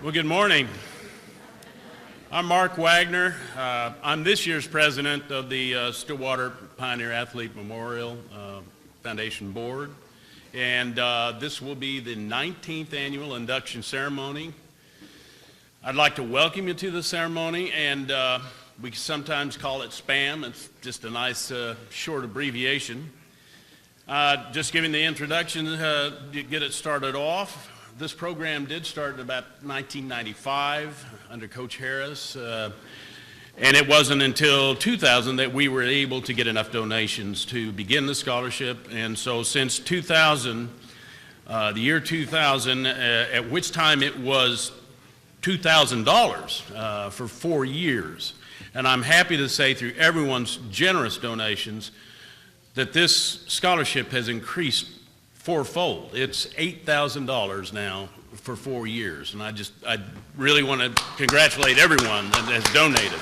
Well, good morning. I'm Mark Wagner. I'm this year's president of the Stillwater Pioneer Athlete Memorial Foundation Board, and this will be the 19th annual induction ceremony. I'd like to welcome you to the ceremony, and we sometimes call it SPAM. It's just a nice short abbreviation. Just giving the introduction to get it started off. This program did start in about 1995 under Coach Harris, and it wasn't until 2000 that we were able to get enough donations to begin the scholarship. And so since 2000, the year 2000, at which time it was $2,000 for 4 years. And I'm happy to say through everyone's generous donations that this scholarship has increased fourfold. It's $8,000 now for 4 years, and I really want to congratulate everyone that has donated.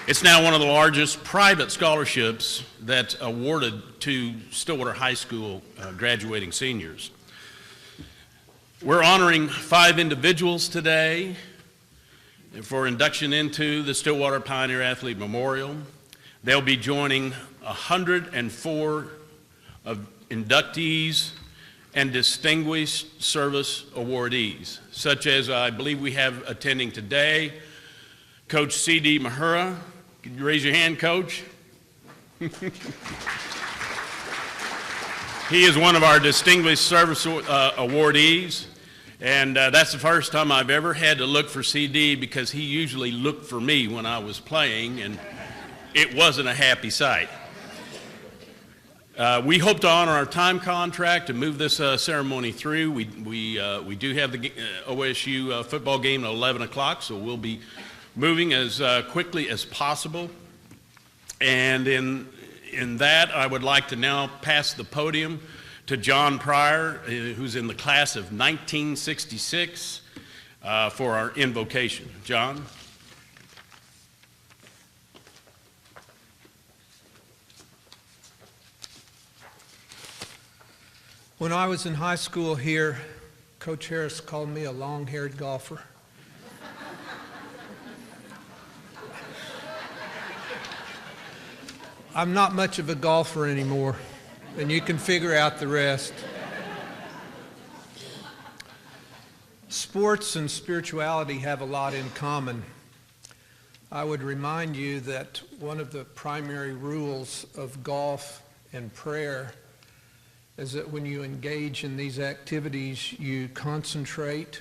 It's now one of the largest private scholarships that's awarded to Stillwater High School graduating seniors. We're honoring 5 individuals today for induction into the Stillwater Pioneer Athlete Memorial. They'll be joining 104 of inductees and distinguished service awardees, such as I believe we have attending today, Coach C.D. Mahura. Can you raise your hand, Coach? He is one of our distinguished service awardees, and that's the first time I've ever had to look for C.D. because he usually looked for me when I was playing, and it wasn't a happy sight. We hope to honor our time contract and move this ceremony through. We do have the OSU football game at 11 o'clock, so we'll be moving as quickly as possible. And in that, I would like to now pass the podium to John Pryor, who's in the class of 1966, for our invocation. John? When I was in high school here, Coach Harris called me a long-haired golfer. I'm not much of a golfer anymore, and you can figure out the rest. Sports and spirituality have a lot in common. I would remind you that one of the primary rules of golf and prayer is that when you engage in these activities, you concentrate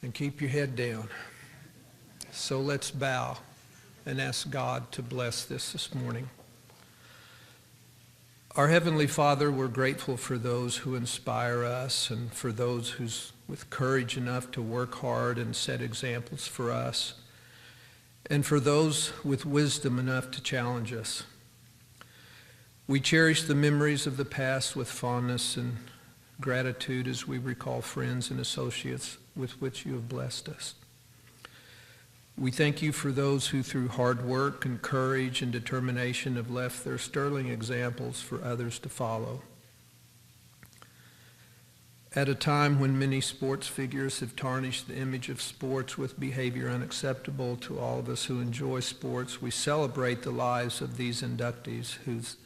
and keep your head down. So let's bow and ask God to bless this morning. Our Heavenly Father, we're grateful for those who inspire us and for those who's with courage enough to work hard and set examples for us, and for those with wisdom enough to challenge us. We cherish the memories of the past with fondness and gratitude as we recall friends and associates with which you have blessed us. We thank you for those who through hard work and courage and determination have left their sterling examples for others to follow. At a time when many sports figures have tarnished the image of sports with behavior unacceptable to all of us who enjoy sports, we celebrate the lives of these inductees whose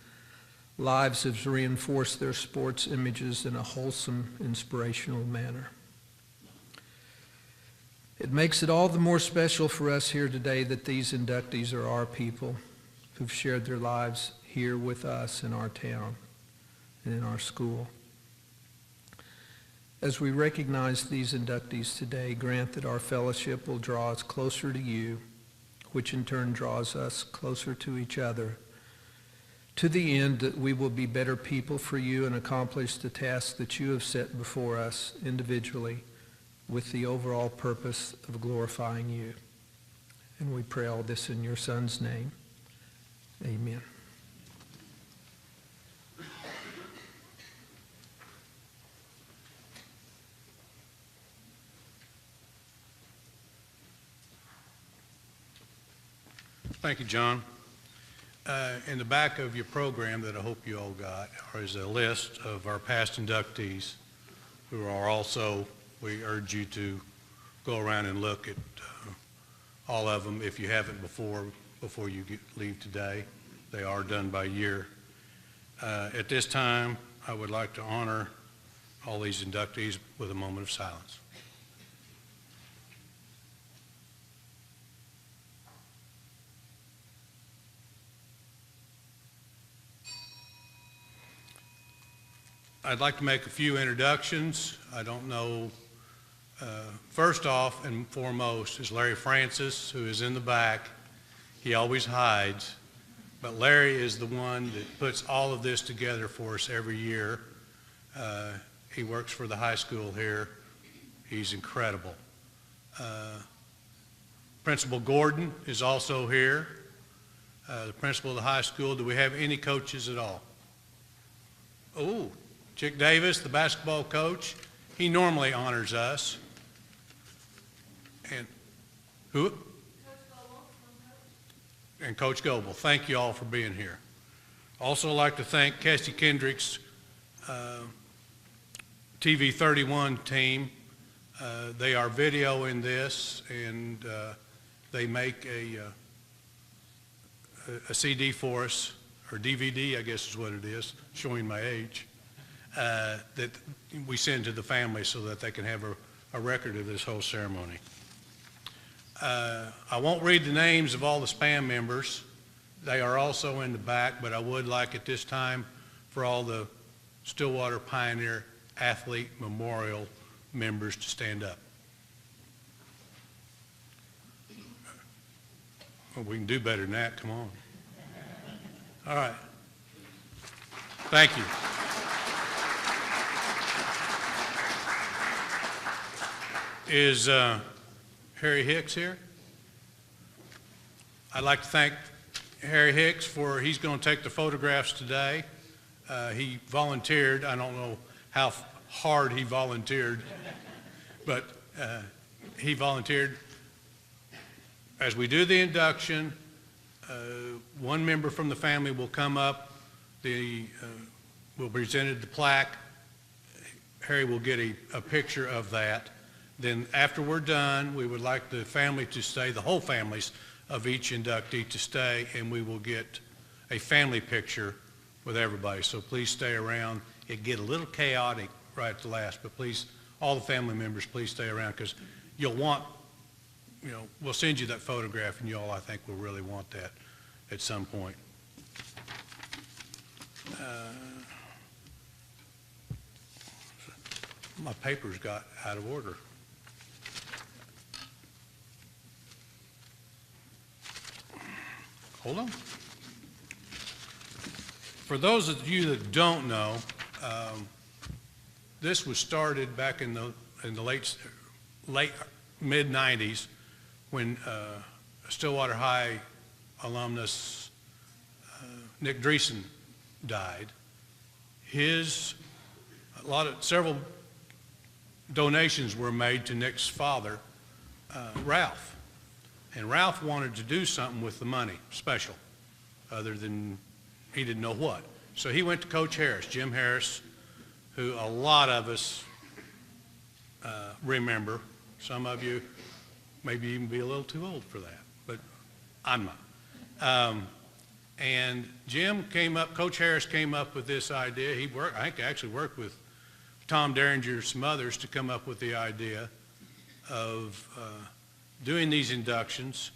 lives have reinforced their sports images in a wholesome, inspirational manner. It makes it all the more special for us here today that these inductees are our people who've shared their lives here with us in our town and in our school. As we recognize these inductees today, grant that our fellowship will draw us closer to you, which in turn draws us closer to each other, to the end that we will be better people for you and accomplish the task that you have set before us individually with the overall purpose of glorifying you. And we pray all this in your Son's name. Amen. Thank you, John. In the back of your program that I hope you all got is a list of our past inductees who are also, we urge you to go around and look at all of them if you haven't before you leave today. They are done by year. At this time, I would like to honor all these inductees with a moment of silence. I'd like to make a few introductions. I don't know, first off and foremost is Larry Francis, who is in the back. He always hides, but Larry is the one that puts all of this together for us every year. He works for the high school here. He's incredible. Principal Gordon is also here, the principal of the high school. Do we have any coaches at all? Oh, Chick Davis, the basketball coach, he normally honors us. And who? Coach Goebel. And Coach Goebel. Thank you all for being here. Also like to thank Cassie Kendrick's TV 31 team. They are videoing this, and they make a CD for us, or DVD, I guess is what it is, showing my age. That we send to the family so that they can have a record of this whole ceremony. I won't read the names of all the SPAM members. They are also in the back, but I would like at this time for all the Stillwater Pioneer Athlete Memorial members to stand up. Well, we can do better than that, come on. All right. Thank you. Is Harry Hicks here? I'd like to thank Harry Hicks he's going to take the photographs today. He volunteered. I don't know how hard he volunteered, but he volunteered. As we do the induction, one member from the family will come up. We'll present the plaque. Harry will get a picture of that. Then after we're done, we would like the family to stay, the whole families of each inductee to stay, and we will get a family picture with everybody. So please stay around. It get a little chaotic right at the last, but please, all the family members, please stay around, because you'll want, we'll send you that photograph, and you all, I think, will really want that at some point. My papers got out of order. Hold on. For those of you that don't know, this was started back in the late mid-90s when Stillwater High alumnus Nick Dreesen died. Several donations were made to Nick's father, Ralph. And Ralph wanted to do something with the money, special, other than he didn't know what. So he went to Coach Harris, Jim Harris, who a lot of us remember. Some of you maybe even be a little too old for that, but I'm not. And Coach Harris came up with this idea. I think actually worked with Tom Derringer, some others, to come up with the idea of doing these inductions.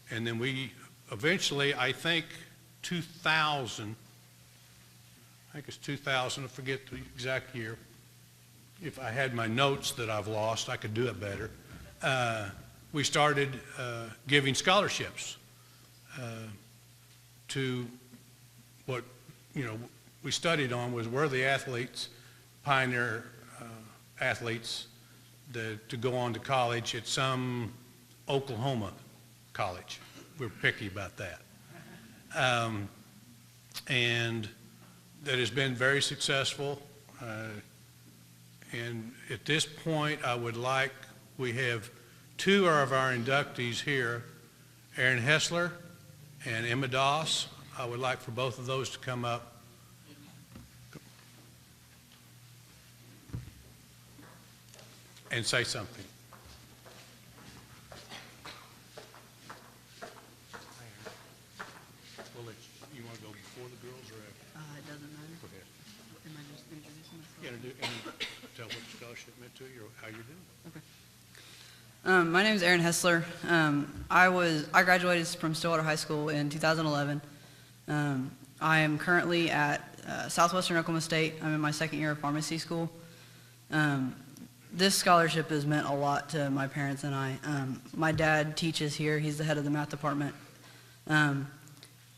And then we eventually, I think 2000, I forget the exact year. If I had my notes that I've lost, I could do it better. We started giving scholarships to what we studied on were the athletes, pioneer athletes, to go on to college at some Oklahoma college. We're picky about that. And that has been very successful. And at this point, we have two of our inductees here, Aaron Hessler and Emma Doss. I would like for both of those to come up. and say something. You want to go before the girls or after? It doesn't matter. Go ahead. Am I just introducing myself? And tell what the scholarship meant to you or how you're doing. Okay. My name is Aaron Hessler. I graduated from Stillwater High School in 2011. I am currently at Southwestern Oklahoma State. I'm in my second year of pharmacy school. This scholarship has meant a lot to my parents and I. My dad teaches here. He's the head of the math department.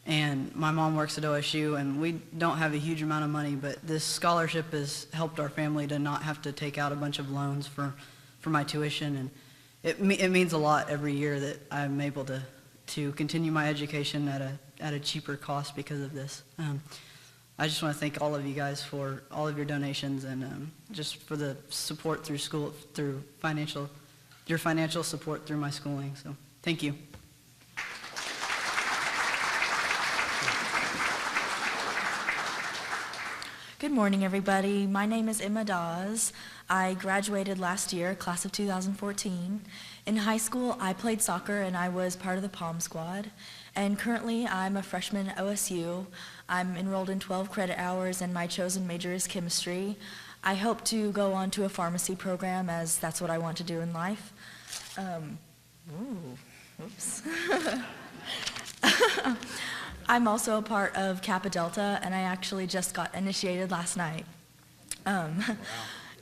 And my mom works at OSU, and we don't have a huge amount of money, but this scholarship has helped our family to not have to take out a bunch of loans for my tuition. And it means a lot every year that I'm able to continue my education at a cheaper cost because of this. I just want to thank all of you guys for all of your donations and just for the support through school, through your financial support through my schooling. So thank you. Good morning, everybody. My name is Emma Dawes. I graduated last year, class of 2014. In high school, I played soccer and I was part of the Pom Squad. And currently, I'm a freshman at OSU. I'm enrolled in 12 credit hours and my chosen major is chemistry. I hope to go on to a pharmacy program as that's what I want to do in life. Oops. I'm also a part of Kappa Delta, and I actually just got initiated last night. Wow.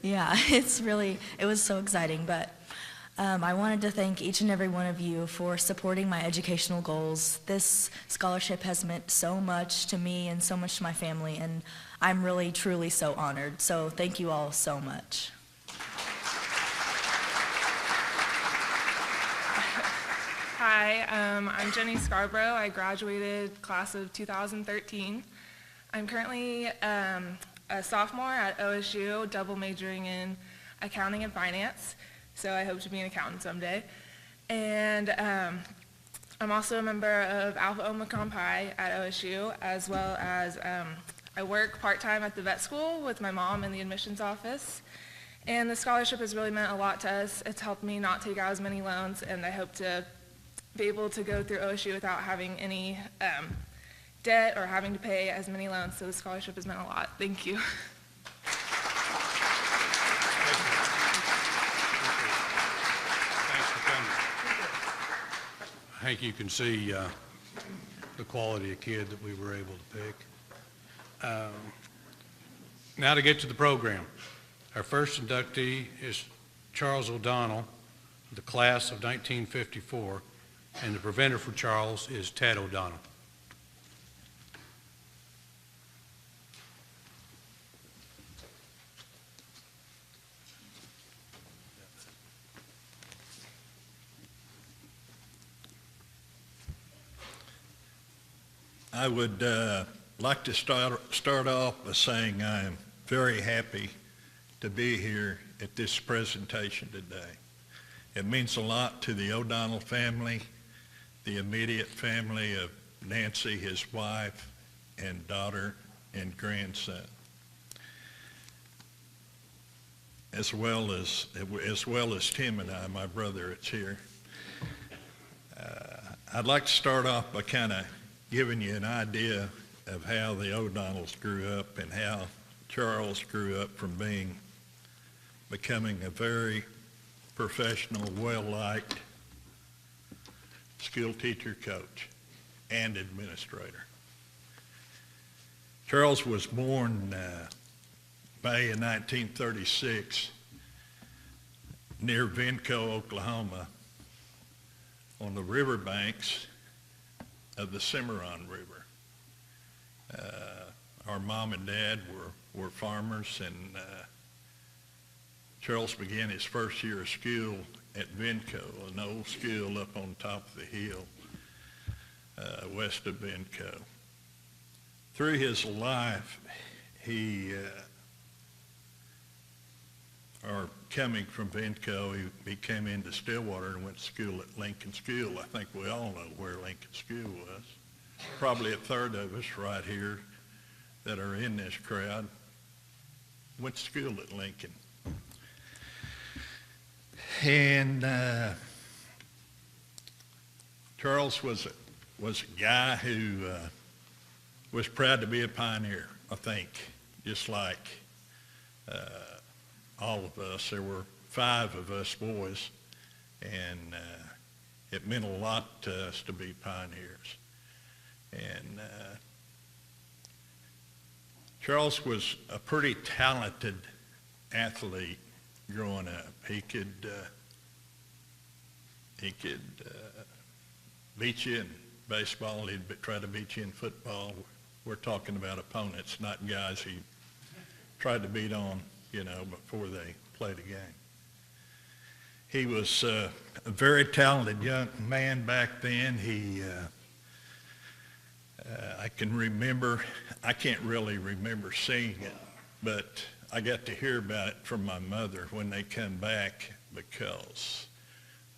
Yeah, it was so exciting, but I wanted to thank each and every one of you for supporting my educational goals. This scholarship has meant so much to me and so much to my family, and I'm really, truly so honored. So thank you all so much. Hi, I'm Jenny Scarborough. I graduated class of 2013. I'm currently a sophomore at OSU, double majoring in accounting and finance, so I hope to be an accountant someday. And I'm also a member of Alpha Omicron Pi at OSU, as well as I work part-time at the vet school with my mom in the admissions office. And the scholarship has really meant a lot to us. It's helped me not take out as many loans, and I hope to be able to go through OSU without having any debt or having to pay as many loans. So the scholarship has meant a lot. Thank you. Thanks for coming. I think you can see the quality of kid that we were able to pick. Now to get to the program. Our first inductee is Charles O'Donnell, the class of 1954, and the preventer for Charles is Ted O'Donnell. I would like to start off by saying I am very happy to be here at this presentation today. It means a lot to the O'Donnell family, the immediate family of Nancy, his wife, and daughter and grandson, as well as Tim and I, my brother, that's here. I'd like to start off by kind of giving you an idea of how the O'Donnells grew up and how Charles grew up from becoming a very professional, well-liked school teacher, coach, and administrator. Charles was born May in 1936 near Venco, Oklahoma, on the riverbanks of the Cimarron River. Our mom and dad were farmers, and Charles began his first year of school at Venco, an old school up on top of the hill west of Venco. Through his life, coming from Venco, he came into Stillwater and went to school at Lincoln School. I think we all know where Lincoln School was. Probably a third of us right here that are in this crowd went to school at Lincoln. And Charles was a guy who was proud to be a pioneer, I think, just like all of us. There were 5 of us boys, and it meant a lot to us to be pioneers. And Charles was a pretty talented athlete growing up. He could beat you in baseball. He'd try to beat you in football. We're talking about opponents, not guys he tried to beat on, before they played a game. He was a very talented young man back then. I can't really remember seeing it, but I got to hear about it from my mother when they come back, because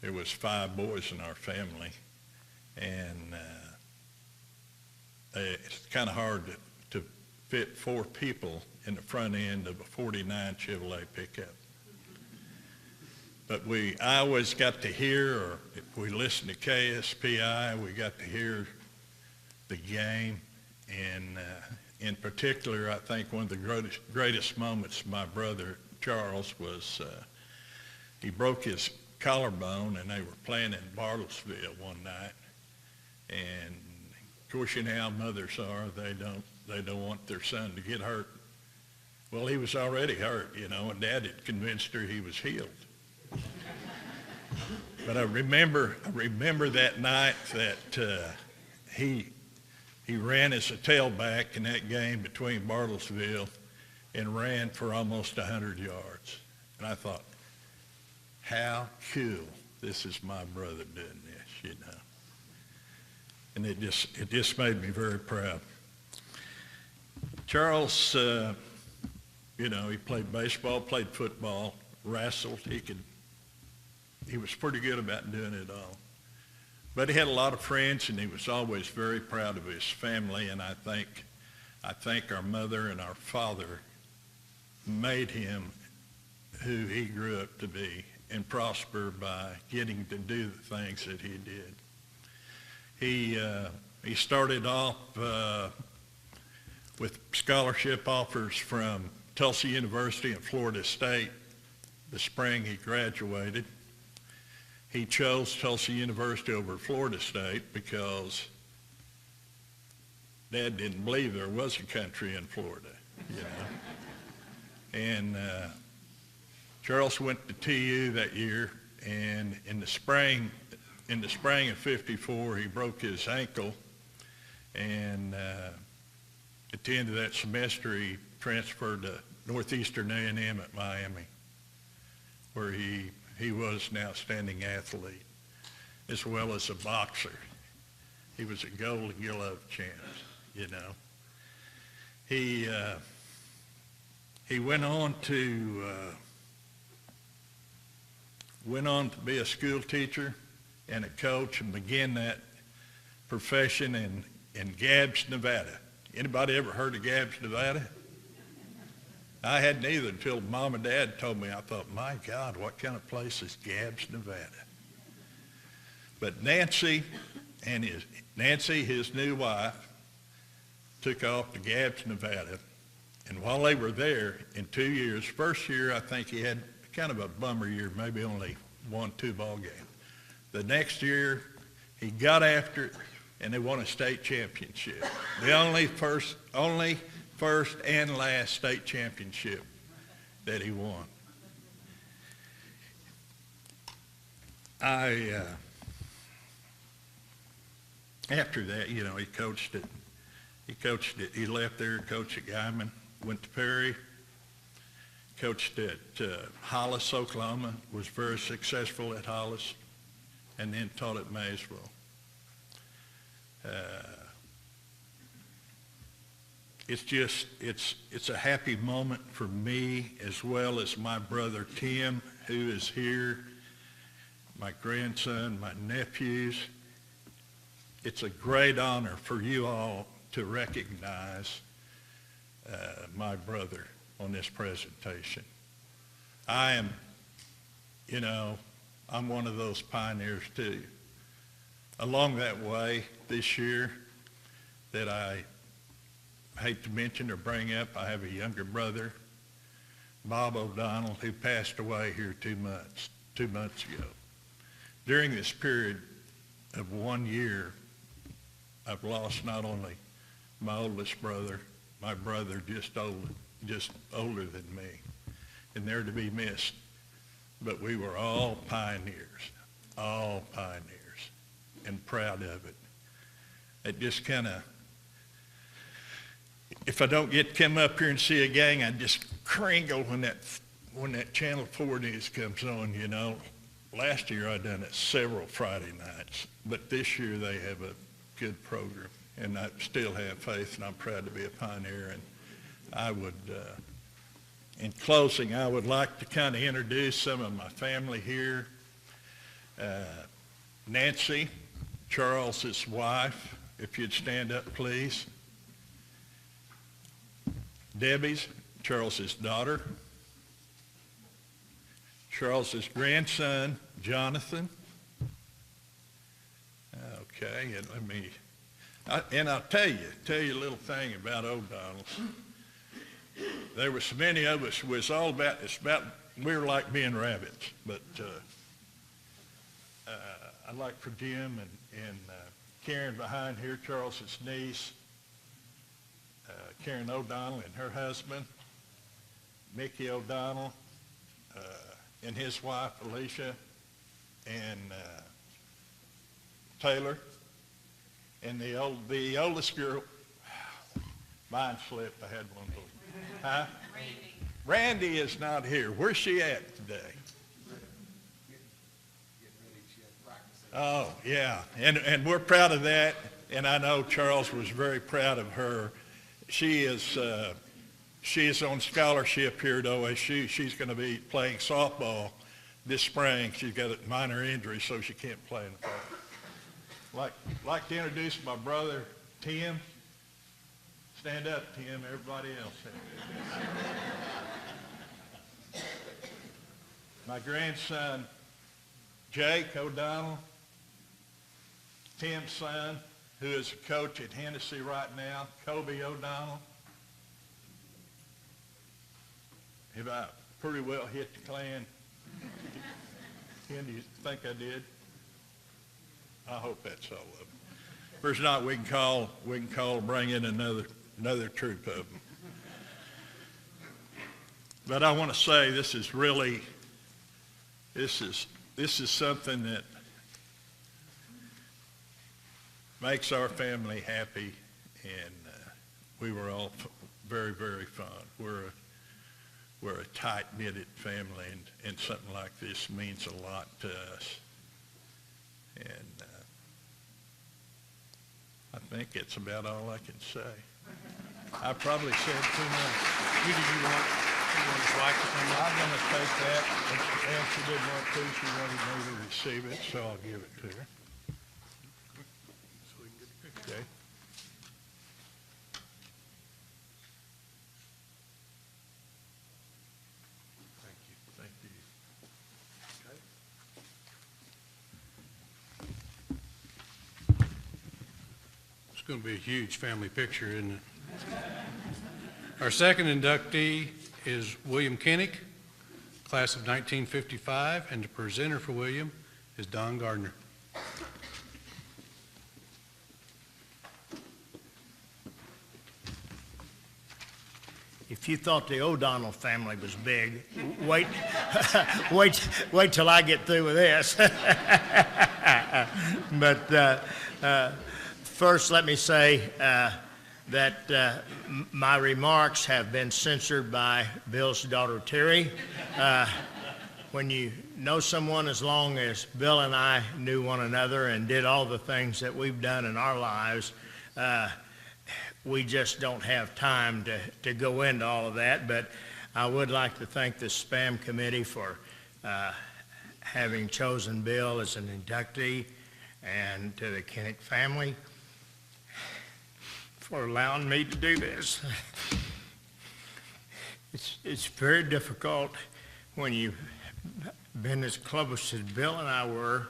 there was 5 boys in our family, and it's kind of hard to fit 4 people in the front end of a 49 Chevrolet pickup. But I always got to hear, or if we listened to KSPI, we got to hear the game. And in particular, I think one of the greatest moments of my brother Charles was he broke his collarbone, and they were playing in Bartlesville one night. And of course, you know how mothers are. They don't want their son to get hurt. Well, he was already hurt, and Dad had convinced her he was healed. But I remember that night that he ran as a tailback in that game between Bartlesville and ran for almost 100 yards. And I thought, how cool, this is my brother doing this, And it just made me very proud. Charles, he played baseball, played football, wrestled. He was pretty good about doing it all. But he had a lot of friends, and he was always very proud of his family. And I think our mother and our father made him who he grew up to be and prosper by getting to do the things that he did. He started off with scholarship offers from Tulsa University and Florida State the spring he graduated. He chose Tulsa University over Florida State because Dad didn't believe there was a country in Florida, And Charles went to TU that year, and in the spring of '54, he broke his ankle, and at the end of that semester, he transferred to Northeastern A&M at Miami, where he was an outstanding athlete, as well as a boxer. He was a Golden Glove champ, He went on to be a school teacher and a coach, and began that profession in Gabbs, Nevada. Anybody ever heard of Gabbs, Nevada? I hadn't either until Mom and Dad told me. I thought, my God, what kind of place is Gabbs, Nevada? But Nancy, his new wife, took off to Gabbs, Nevada. And while they were there, in 2 years, first year I think he had kind of a bummer year, maybe only 1-2 ball games. The next year, he got after it, and they won a state championship. The only first and last state championship that he won. After that, he coached it. He left there, coached at Guyman, went to Perry, coached at Hollis, Oklahoma, was very successful at Hollis, and then taught at Maysville. It's a happy moment for me, as well as my brother Tim, who is here, my grandson, my nephews. It's a great honor for you all to recognize my brother on this presentation. you know, I'm one of those pioneers too. Along that way this year that I hate to mention or bring up, I have a younger brother, Bob O'Donnell, who passed away here 2 months ago. During this period of 1 year, I've lost not only my oldest brother, my brother just older than me, and they're to be missed. But we were all pioneers, and proud of it. It just kind of, if I don't get to come up here and see a gang, I just cringle when that Channel 4 news comes on, you know. Last year I done it several Friday nights, but this year they have a good program, and I still have faith, and I'm proud to be a pioneer. And I would, in closing, I would like to kind of introduce some of my family here. Nancy, Charles's wife, if you'd stand up, please. Debbie's, Charles's daughter. Charles's grandson, Jonathan. Okay, and I'll tell you a little thing about O'Donnell's. There were so many of us, we were like being rabbits, but I'd like for Jim and Karen behind here, Charles's niece, Karen O'Donnell and her husband, Mickey O'Donnell, and his wife, Alicia, and Taylor, and the oldest girl, mine slipped, I had one little, huh? Randy is not here. Where's she at today? Oh, yeah, and we're proud of that, and I know Charles was very proud of her. She is on scholarship here at OSU. She's going to be playing softball this spring. She's got a minor injury, so she can't play in the fall. Like to introduce my brother, Tim. Stand up, Tim. Everybody else. My grandson, Jake O'Donnell. Tim's son, who is a coach at Hennessy right now, Kobe O'Donnell. Have I pretty well hit the clan? Ken, do you think I did? I hope that's all of them. If there's not, we can call, bring in another troop of them. But I want to say this is something that makes our family happy, and we were all very, very fond. We're a tight-knitted family, and something like this means a lot to us. And I think it's about all I can say. I probably said too much. Do you want his wife to come up? I'm going to take that, and she didn't want to. She wanted me to receive it, so I'll give it to her. Okay. Thank you. It's going to be a huge family picture, isn't it? Our second inductee is William Kinnick, class of 1955, and the presenter for William is Don Gardner. If you thought the O'Donnell family was big, wait, wait till I get through with this. But first, let me say that my remarks have been censored by Bill's daughter, Terry. When you know someone as long as Bill and I knew one another and did all the things that we've done in our lives, we just don't have time to go into all of that, but I would like to thank the SPAM committee for having chosen Bill as an inductee, and to the Kinnick family for allowing me to do this. It's very difficult when you been as close as Bill and I were,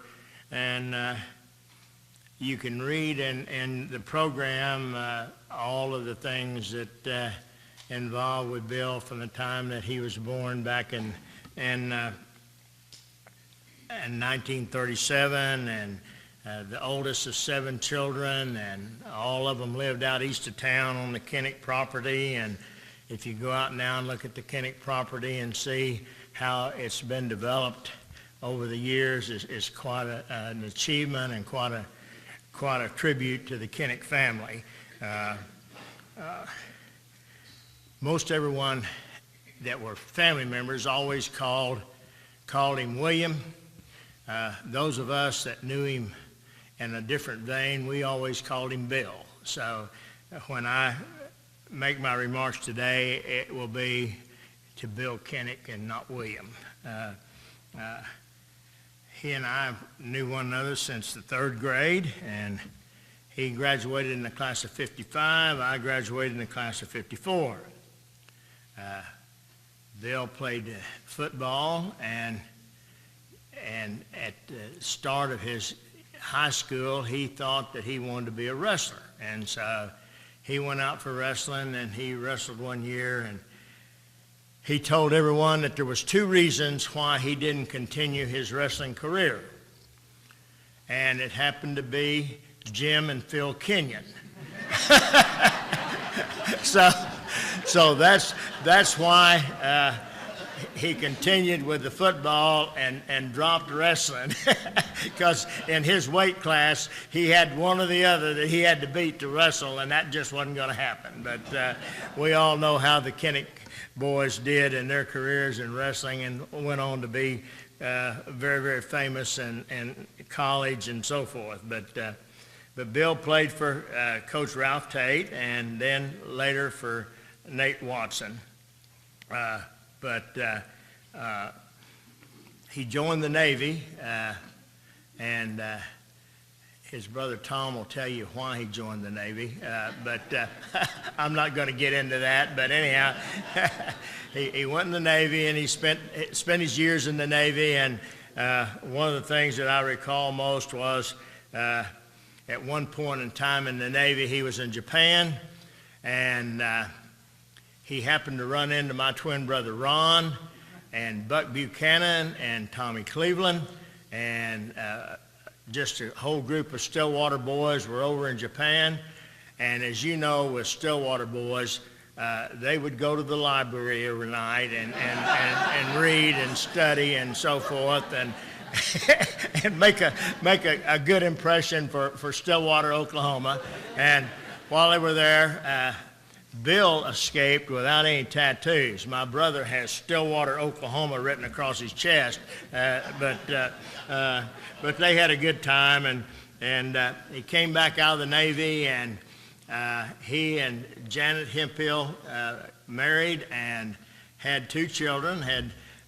and you can read in the program all of the things that involved with Bill from the time that he was born back in 1937, and the oldest of 7 children, and all of them lived out east of town on the Kinnick property. And if you go out now and look at the Kinnick property and see how it's been developed over the years, is quite an achievement and quite a tribute to the Kinnick family. Most everyone that were family members always called him William. Those of us that knew him in a different vein, we always called him Bill. So when I make my remarks today, it will be to Bill Kinnick and not William. He and I knew one another since the 3rd grade, and he graduated in the class of 55. I graduated in the class of 54. Bill played football, and at the start of his high school, he thought that he wanted to be a wrestler. And so he went out for wrestling, and he wrestled one year, and he told everyone that there was 2 reasons why he didn't continue his wrestling career. And it happened to be Jim and Phil Kenyon. So that's why he continued with the football and dropped wrestling, because in his weight class he had one or the other that he had to beat to wrestle, and that just wasn't going to happen. But we all know how the Kinnick boys did in their careers in wrestling, and went on to be very, very famous in college and so forth. But Bill played for Coach Ralph Tate, and then later for Nate Watson. But he joined the Navy, and his brother Tom will tell you why he joined the Navy, but I'm not going to get into that. But anyhow, he went in the Navy, and he spent his years in the Navy. And one of the things that I recall most was at one point in time in the Navy, he was in Japan, and he happened to run into my twin brother Ron, and Buck Buchanan, and Tommy Cleveland, and just a whole group of Stillwater boys were over in Japan. And as you know, with Stillwater boys, they would go to the library every night and read and study and so forth, and and make a good impression for Stillwater, Oklahoma. And while they were there, Bill escaped without any tattoos. My brother has Stillwater, Oklahoma written across his chest, but they had a good time, and he came back out of the Navy, and he and Janet Hemphill married and had 2 children,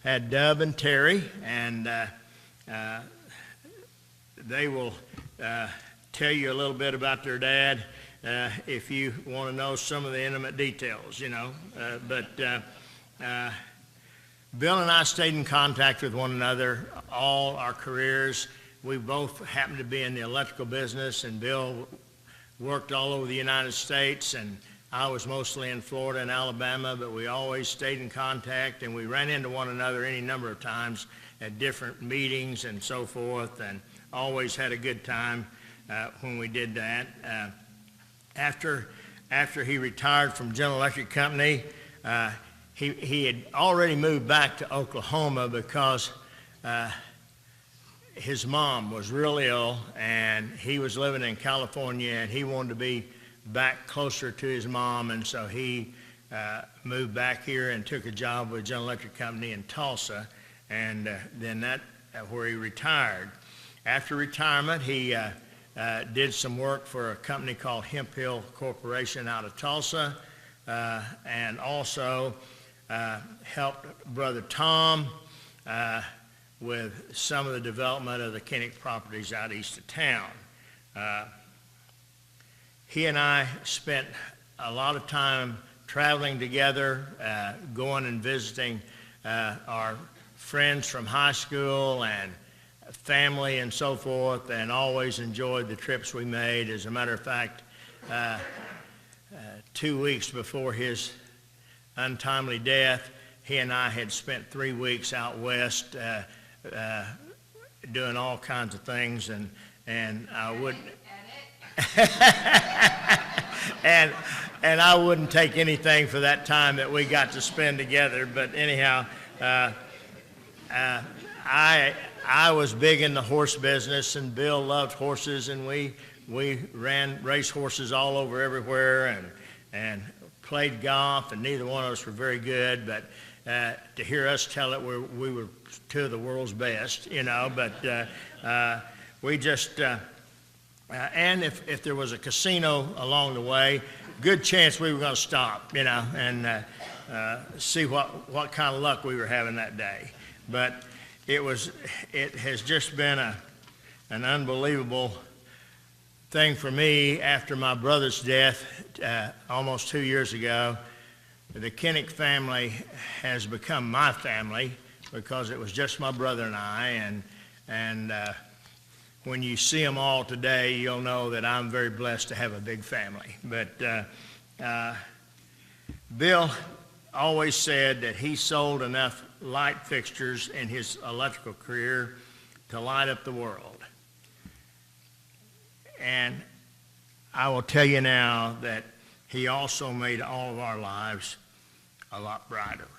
had Dub and Terry, and they will tell you a little bit about their dad if you want to know some of the intimate details, you know. But Bill and I stayed in contact with one another all our careers. We both happened to be in the electrical business, and Bill worked all over the United States, and I was mostly in Florida and Alabama, but we always stayed in contact, and we ran into one another any number of times at different meetings and so forth, and always had a good time when we did that. After he retired from General Electric Company, he had already moved back to Oklahoma because his mom was real ill, and he was living in California, and he wanted to be back closer to his mom, and so he moved back here and took a job with General Electric Company in Tulsa, and then that where he retired. After retirement, he did some work for a company called Hemphill Corporation out of Tulsa, and also helped Brother Tom with some of the development of the Kinnick properties out east of town. He and I spent a lot of time traveling together, going and visiting our friends from high school and family and so forth, and always enjoyed the trips we made. As a matter of fact, 2 weeks before his untimely death, he and I had spent 3 weeks out west doing all kinds of things, and I wouldn't and I wouldn't take anything for that time that we got to spend together. But anyhow, I was big in the horse business, and Bill loved horses, and we ran race horses all over everywhere, and played golf, and neither one of us were very good, but to hear us tell it, we were two of the world's best, you know. But we just and if there was a casino along the way, good chance we were going to stop, you know, and see what kind of luck we were having that day. But it has just been an unbelievable thing for me after my brother's death almost 2 years ago. The Kinnick family has become my family because it was just my brother and I, and when you see them all today, you'll know that I'm very blessed to have a big family. But Bill always said that he sold enough light fixtures in his electrical career to light up the world. And I will tell you now that he also made all of our lives a lot brighter.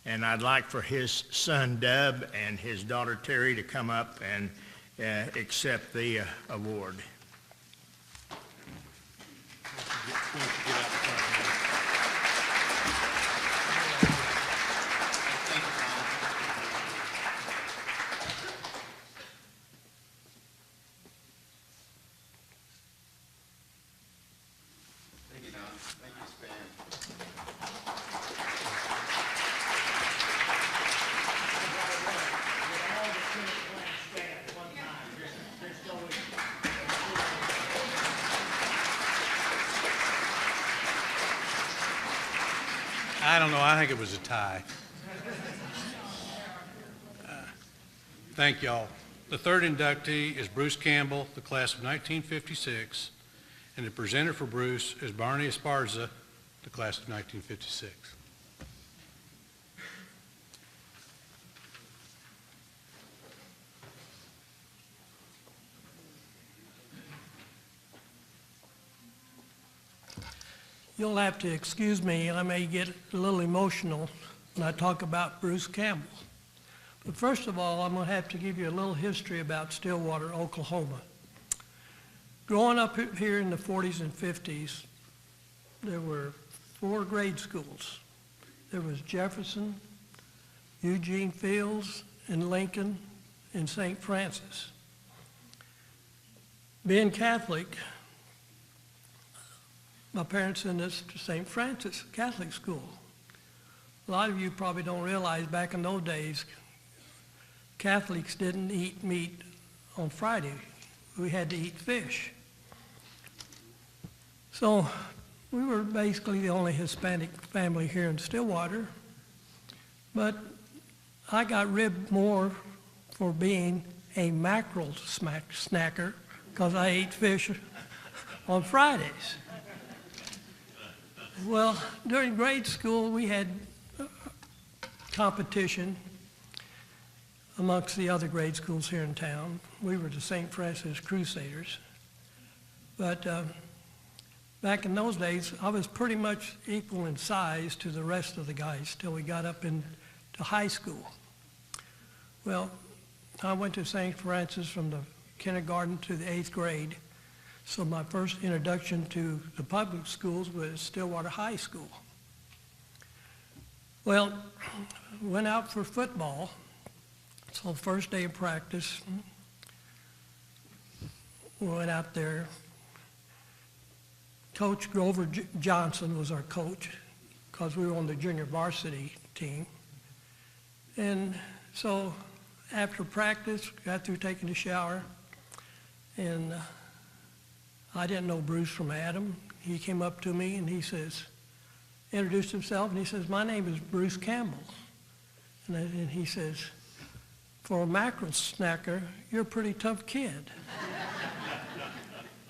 And I'd like for his son Dub and his daughter Terry to come up and accept the award. I don't know, I think it was a tie. Thank y'all. The third inductee is Bruce Campbell, the class of 1956, and the presenter for Bruce is Barney Esparza, the class of 1956. You'll have to excuse me, I may get a little emotional when I talk about Bruce Campbell. But first of all, I'm going to have to give you a little history about Stillwater, Oklahoma. Growing up here in the 40s and 50s, there were 4 grade schools. There was Jefferson, Eugene Fields, and Lincoln, and St. Francis. Being Catholic, my parents sent us to St. Francis Catholic School. A lot of you probably don't realize back in those days, Catholics didn't eat meat on Friday. We had to eat fish. So we were basically the only Hispanic family here in Stillwater, but I got ribbed more for being a mackerel snacker because I ate fish on Fridays. Well, during grade school, we had competition amongst the other grade schools here in town. We were the St. Francis Crusaders. But back in those days, I was pretty much equal in size to the rest of the guys till we got up into high school. Well, I went to St. Francis from the kindergarten to the 8th grade. So my first introduction to the public schools was Stillwater High School. Well, went out for football. So first day of practice, we went out there. Coach Grover Johnson was our coach because we were on the junior varsity team. And so after practice, got through taking a shower, and I didn't know Bruce from Adam. He came up to me and he says, introduced himself, and he says, "My name is Bruce Campbell." And he says, for a mackerel snacker, you're a pretty tough kid.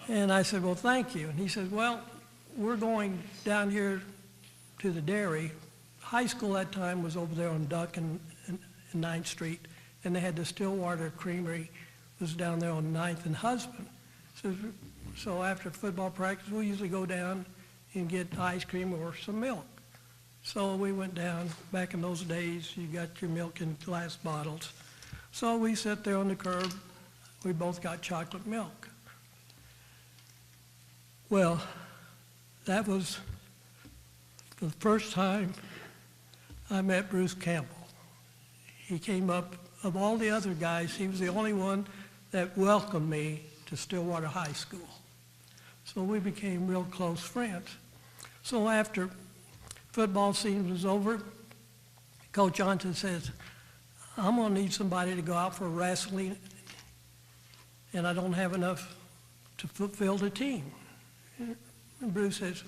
And I said, well, thank you. And he said, well, we're going down here to the dairy. High school that time was over there on Duck and 9th Street, and they had the Stillwater Creamery was down there on 9th and Husband. So after football practice, we usually go down and get ice cream or some milk. So we went down. Back in those days, you got your milk in glass bottles. So we sat there on the curb. We both got chocolate milk. Well, that was the first time I met Bruce Campbell. He came up, of all the other guys, he was the only one that welcomed me to Stillwater High School. So we became real close friends. So after football season was over, Coach Johnson says, I'm gonna need somebody to go out for wrestling, and I don't have enough to fulfill the team. And Bruce says,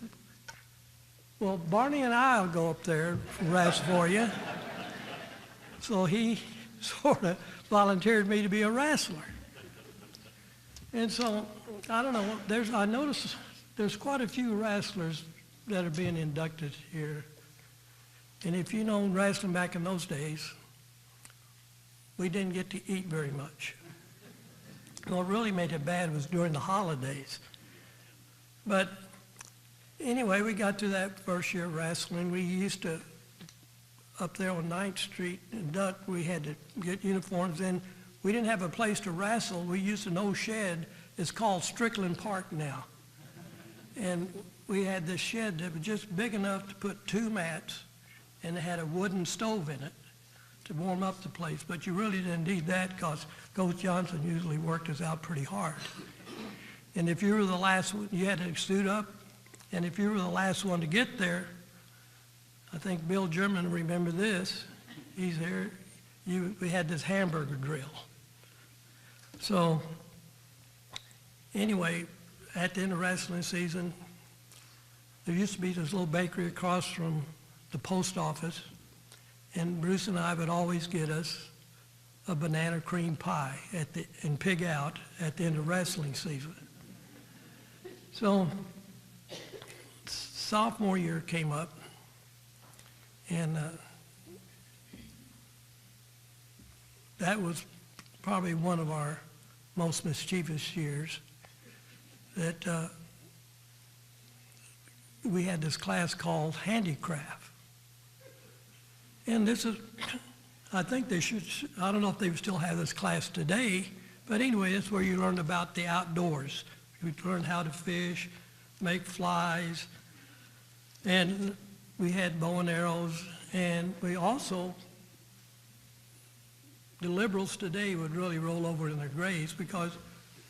well, Barney and I'll go up there and wrestle for you. So he sort of volunteered me to be a wrestler. And so, I don't know, I noticed there's quite a few wrestlers that are being inducted here. And if you know wrestling back in those days, we didn't get to eat very much. What really made it bad was during the holidays. But anyway, we got to that first year of wrestling. We used to, up there on 9th Street in Duck, we had to get uniforms in. We didn't have a place to wrestle. We used an old shed. It's called Strickland Park now. And we had this shed that was just big enough to put 2 mats, and it had a wooden stove in it to warm up the place. But you really didn't need that because Coach Johnson usually worked us out pretty hard. And if you were the last one, you had to suit up. And if you were the last one to get there, I think Bill German will remember this. He's there. We had this hamburger grill. So anyway, at the end of wrestling season, there used to be this little bakery across from the post office, and Bruce and I would always get us a banana cream pie and pig out at the end of wrestling season. So sophomore year came up, and that was probably one of our most mischievous years. That we had this class called handicraft. And this is, I think they should, I don't know if they still have this class today, but anyway, it's where you learn about the outdoors. You learn how to fish, make flies, and we had bow and arrows, and we also, the liberals today would really roll over in their graves because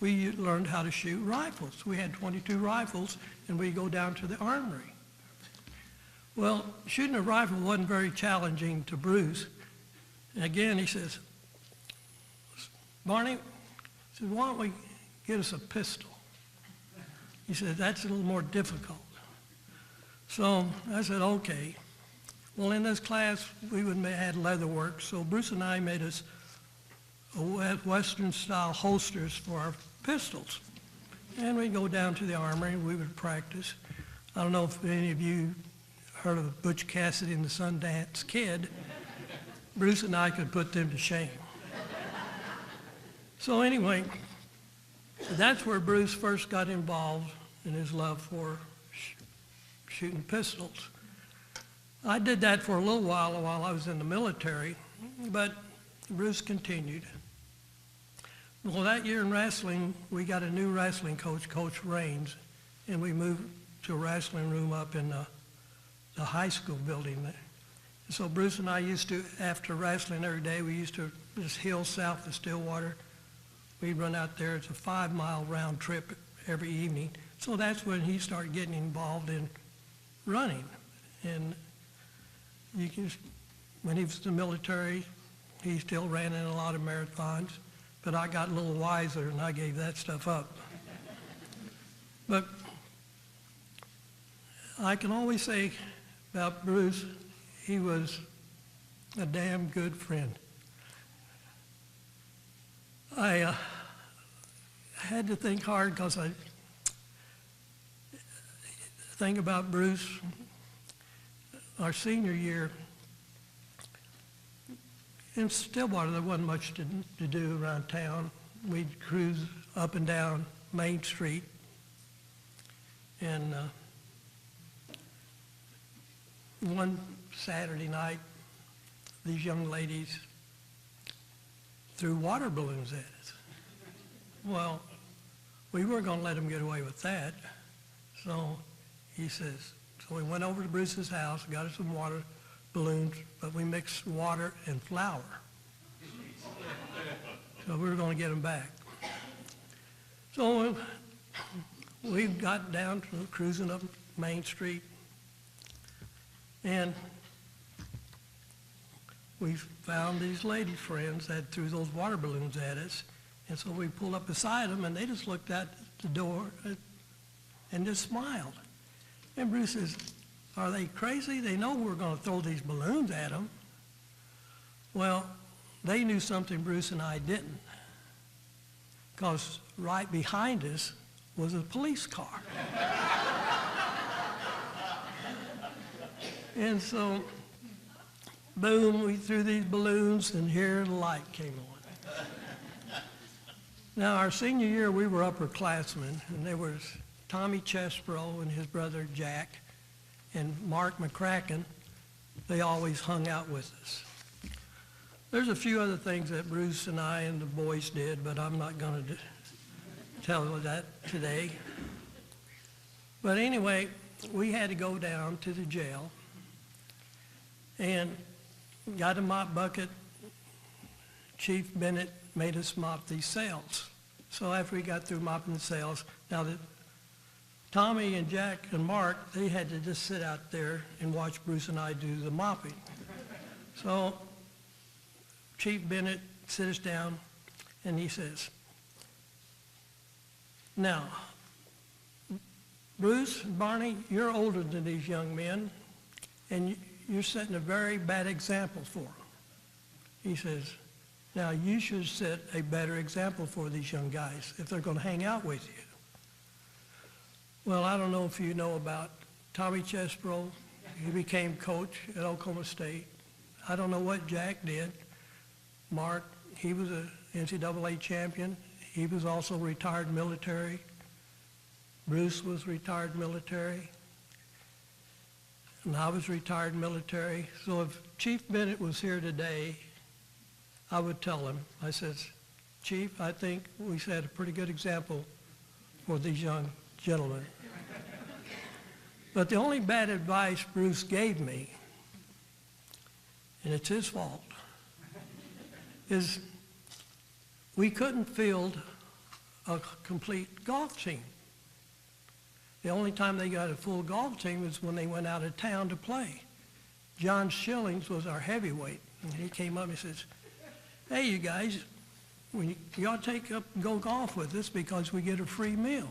we learned how to shoot rifles. We had 22 rifles, and we'd go down to the armory. Well, shooting a rifle wasn't very challenging to Bruce. And again, he says, Barney, he said, why don't we get us a pistol? He said, that's a little more difficult. So I said, okay. Well, in this class, we had leather work, so Bruce and I made us Western-style holsters for our pistols. And we'd go down to the armory, and we would practice. I don't know if any of you heard of Butch Cassidy and the Sundance Kid. Bruce and I could put them to shame. So anyway, that's where Bruce first got involved in his love for shooting pistols. I did that for a little while I was in the military, but Bruce continued. Well, that year in wrestling, we got a new wrestling coach, Coach Raines, and we moved to a wrestling room up in the high school building there. So Bruce and I used to, after wrestling every day, we used to, this hill south of Stillwater, we'd run out there. It's a 5-mile round trip every evening. So that's when he started getting involved in running. And when he was in the military, he still ran in a lot of marathons, but I got a little wiser and I gave that stuff up. But I can always say about Bruce, he was a damn good friend. I had to think hard because I think about Bruce. Our senior year, in Stillwater, there wasn't much to do around town. We'd cruise up and down Main Street. And one Saturday night, these young ladies threw water balloons at us. Well, we weren't going to let them get away with that. So he says, so we went over to Bruce's house, got us some water balloons, but we mixed water and flour. So we were going to get them back. So we got down to cruising up Main Street, and we found these lady friends that threw those water balloons at us. And so we pulled up beside them, and they just looked at the door and just smiled. And Bruce says, are they crazy? They know we're going to throw these balloons at them. Well, they knew something Bruce and I didn't, because right behind us was a police car. And so, boom, we threw these balloons, and here the light came on. Now, our senior year, we were upperclassmen, and there was Tommy Chesbro and his brother Jack and Mark McCracken. They always hung out with us. There's a few other things that Bruce and I and the boys did, but I'm not going to tell you that today. But anyway, we had to go down to the jail and got a mop bucket. Chief Bennett made us mop these cells. So after we got through mopping the cells, now that Tommy and Jack and Mark, they had to just sit out there and watch Bruce and I do the mopping. So Chief Bennett sit us down, and he says, now, Bruce and Barney, you're older than these young men, and you're setting a very bad example for them. He says, now you should set a better example for these young guys if they're going to hang out with you. Well, I don't know if you know about Tommy Chesbro. He became coach at Oklahoma State. I don't know what Jack did. Mark, he was a NCAA champion. He was also retired military. Bruce was retired military. And I was retired military. So if Chief Bennett was here today, I would tell him, I says, Chief, I think we set a pretty good example for these young gentlemen. But the only bad advice Bruce gave me, and it's his fault, is we couldn't field a complete golf team. The only time they got a full golf team was when they went out of town to play. John Schillings was our heavyweight, and he came up and says, hey, you guys, you ought to take up and go golf with us because we get a free meal.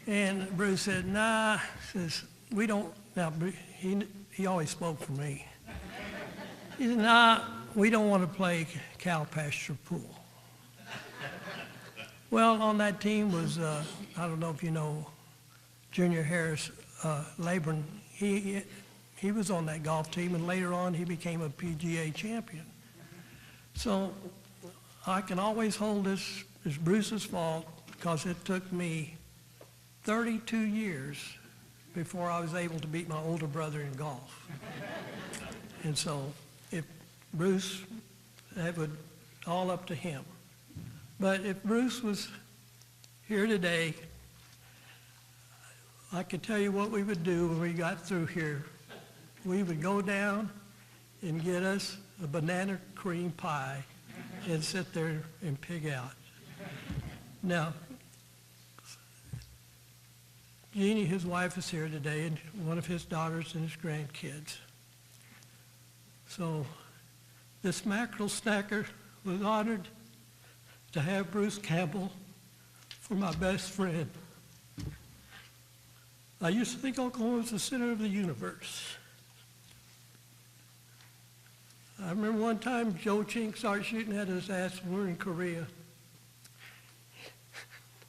And Bruce said, nah, says, we don't, now, he always spoke for me. He said, nah, we don't want to play cow pasture pool. Well, on that team was, I don't know if you know, Junior Harris Laburn. He was on that golf team, and later on he became a PGA champion. So I can always hold this as Bruce's fault because it took me 32 years before I was able to beat my older brother in golf. And so if Bruce, that would all up to him. But if Bruce was here today, I could tell you what we would do when we got through here. We would go down and get us a banana cream pie and sit there and pig out. Now, Jeannie, his wife, is here today, and one of his daughters and his grandkids. So this mackerel snacker was honored to have Bruce Campbell for my best friend. I used to think Oklahoma was the center of the universe. I remember one time Joe Chink started shooting at his ass when we were in Korea.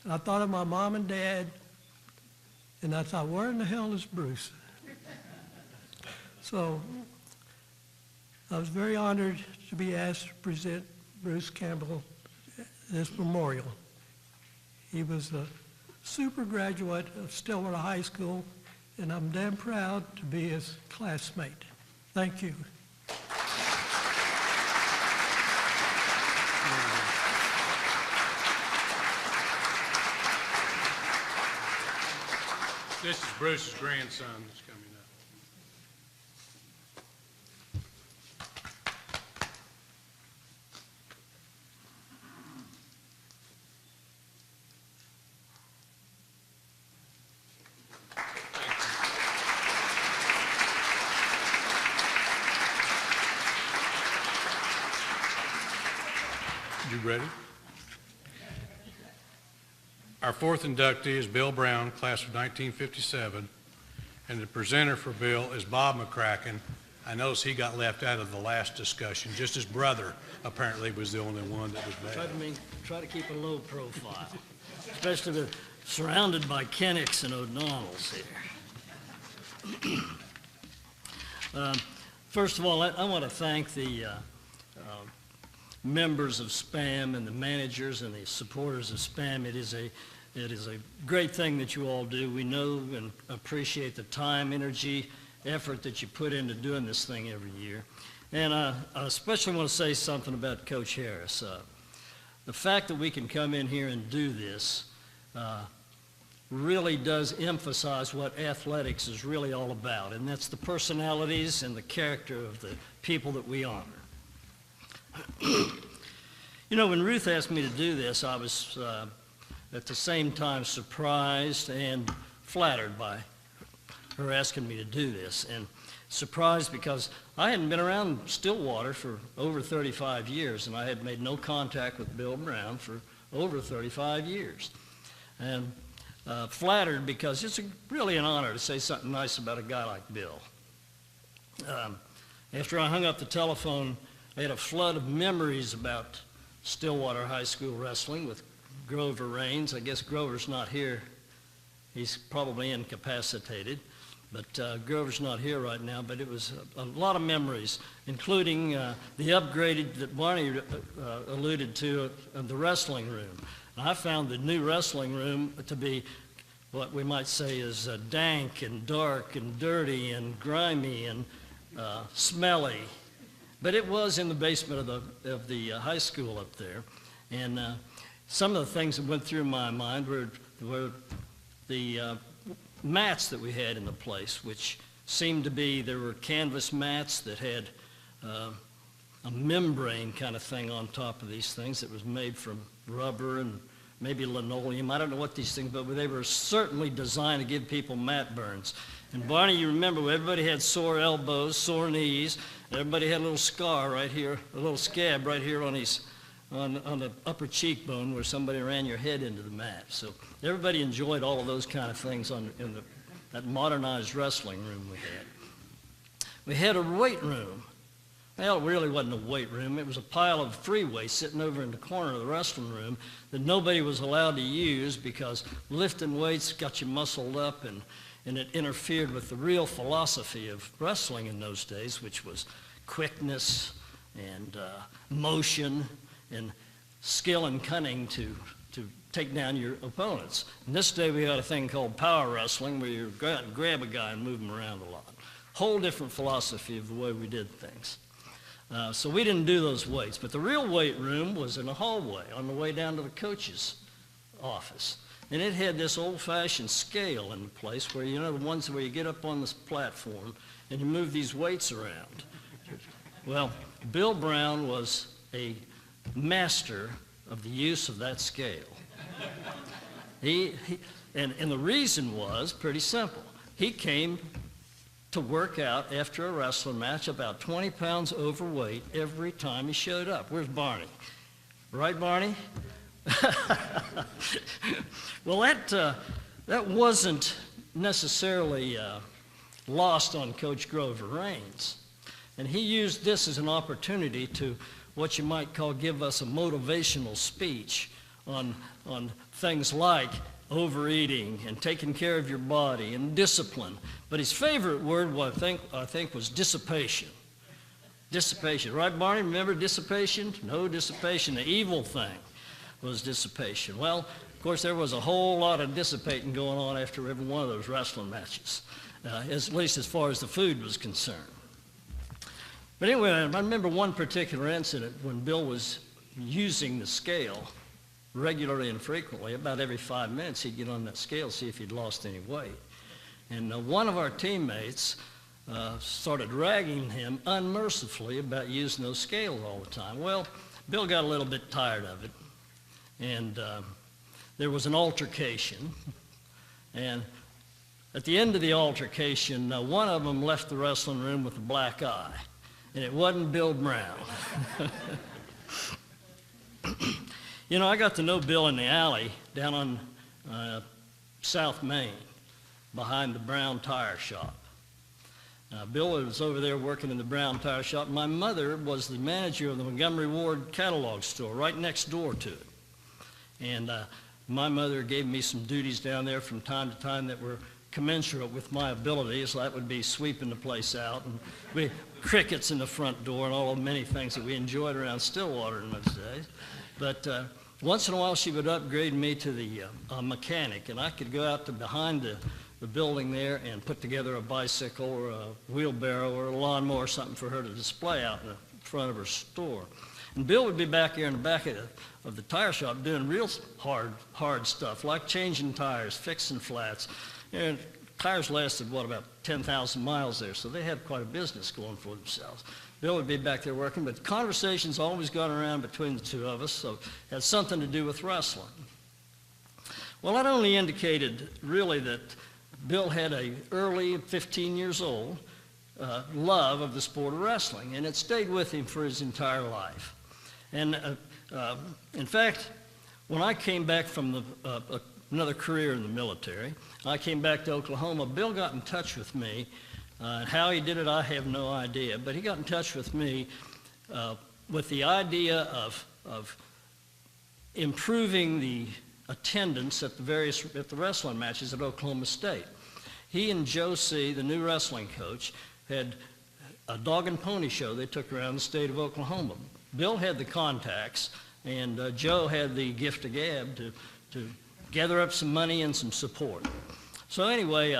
I thought of my mom and dad, and I thought, where in the hell is Bruce? So I was very honored to be asked to present Bruce Campbell this memorial. He was a super graduate of Stillwater High School, and I'm damn proud to be his classmate. Thank you. This is Bruce's grandson that's coming up. You ready? Our fourth inductee is Bill Brown, class of 1957, and the presenter for Bill is Bob McCracken. I noticed he got left out of the last discussion. Just his brother apparently was the only one that was bad. Try to keep a low profile, especially with surrounded by Kennecks and O'Donnells here. First of all, I want to thank the members of SPAM and the managers and the supporters of SPAM. It is a great thing that you all do. We know and appreciate the time, energy, effort that you put into doing this thing every year. And I especially want to say something about Coach Harris. The fact that we can come in here and do this really does emphasize what athletics is really all about, and that's the personalities and the character of the people that we honor. You know, when Ruth asked me to do this, I was at the same time surprised and flattered by her asking me to do this. And surprised because I hadn't been around Stillwater for over 35 years, and I had made no contact with Bill Brown for over 35 years. And flattered because it's really an honor to say something nice about a guy like Bill. After I hung up the telephone, I had a flood of memories about Stillwater High School wrestling with Grover Raines. I guess Grover's not here. He's probably incapacitated, but Grover's not here right now. But it was a lot of memories, including the upgraded that Barney alluded to of the wrestling room. And I found the new wrestling room to be what we might say is dank and dark and dirty and grimy and smelly. But it was in the basement of the high school up there. And some of the things that went through my mind were the mats that we had in the place, which seemed to be, there were canvas mats that had a membrane kind of thing on top of these things that was made from rubber and maybe linoleum. I don't know what these things, but they were certainly designed to give people mat burns. And Barney, you remember, everybody had sore elbows, sore knees. Everybody had a little scar right here, a little scab right here on the upper cheekbone where somebody ran your head into the mat. So everybody enjoyed all of those kind of things in that modernized wrestling room we had. We had a weight room. Well, it really wasn't a weight room. It was a pile of free weights sitting over in the corner of the wrestling room that nobody was allowed to use because lifting weights got you muscled up, and it interfered with the real philosophy of wrestling in those days, which was quickness and motion and skill and cunning to take down your opponents. In this day, we had a thing called power wrestling where you grab a guy and move him around a lot. Whole different philosophy of the way we did things. So we didn't do those weights, but the real weight room was in a hallway on the way down to the coach's office. And it had this old-fashioned scale in the place where, you know, the ones where you get up on this platform and you move these weights around. Well, Bill Brown was a master of the use of that scale. And the reason was pretty simple. He came to work out after a wrestling match about 20 pounds overweight every time he showed up. Where's Barney? Right, Barney? Well, that wasn't necessarily lost on Coach Grover Raines, And he used this as an opportunity to, what you might call, give us a motivational speech on things like overeating and taking care of your body and discipline. But his favorite word, I think was dissipation. Dissipation, right, Barney? Remember dissipation? No dissipation. The evil thing was dissipation. Well, of course, there was a whole lot of dissipating going on after every one of those wrestling matches, at least as far as the food was concerned. But anyway, I remember one particular incident when Bill was using the scale regularly and frequently. About every 5 minutes, he'd get on that scale, see if he'd lost any weight. And one of our teammates started ragging him unmercifully about using those scales all the time. Well, Bill got a little bit tired of it, and there was an altercation. And at the end of the altercation, one of them left the wrestling room with a black eye, and it wasn't Bill Brown. You know, I got to know Bill in the alley down on South Main behind the Brown Tire Shop. Bill was over there working in the Brown Tire Shop. My mother was the manager of the Montgomery Ward catalog store right next door to it. And my mother gave me some duties down there from time to time that were commensurate with my abilities. That would be sweeping the place out, and we crickets in the front door, and all the many things that we enjoyed around Stillwater in those days. But once in a while, she would upgrade me to the mechanic, and I could go out to behind the building there and put together a bicycle or a wheelbarrow or a lawnmower or something for her to display out in the front of her store. And Bill would be back here in the back of the tire shop doing real hard stuff, like changing tires, fixing flats. And tires lasted, about 10,000 miles there, so they had quite a business going for themselves. Bill would be back there working, but conversations always got around between the two of us, so it had something to do with wrestling. Well, that only indicated really that Bill had a early, 15 years old, love of the sport of wrestling, and it stayed with him for his entire life. And in fact, when I came back from another career in the military, I came back to Oklahoma, Bill got in touch with me. How he did it, I have no idea, but he got in touch with me with the idea of improving the attendance at the wrestling matches at Oklahoma State. He and Joe C., the new wrestling coach, had a dog and pony show they took around the state of Oklahoma. Bill had the contacts, and Joe had the gift of gab to gather up some money and some support. So anyway,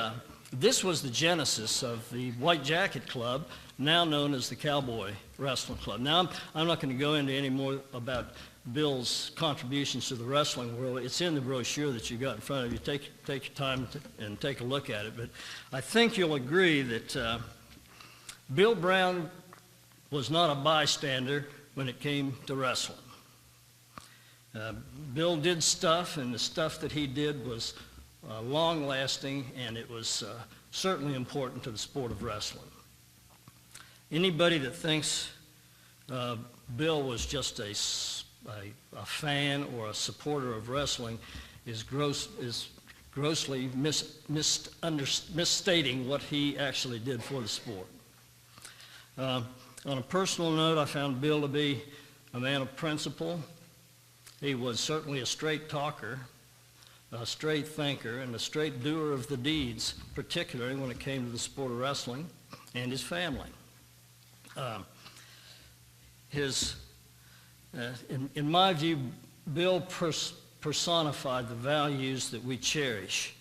this was the genesis of the White Jacket Club, now known as the Cowboy Wrestling Club. Now, I'm not going to go into any more about Bill's contributions to the wrestling world. It's in the brochure that you got in front of you. Take your time and take a look at it. But I think you'll agree that Bill Brown was not a bystander when it came to wrestling. Bill did stuff, and the stuff that he did was long-lasting, and it was certainly important to the sport of wrestling. Anybody that thinks Bill was just a fan or a supporter of wrestling is grossly misstating what he actually did for the sport. On a personal note, I found Bill to be a man of principle. He was certainly a straight talker, a straight thinker, and a straight doer of the deeds, particularly when it came to the sport of wrestling and his family. In my view, Bill personified the values that we cherish,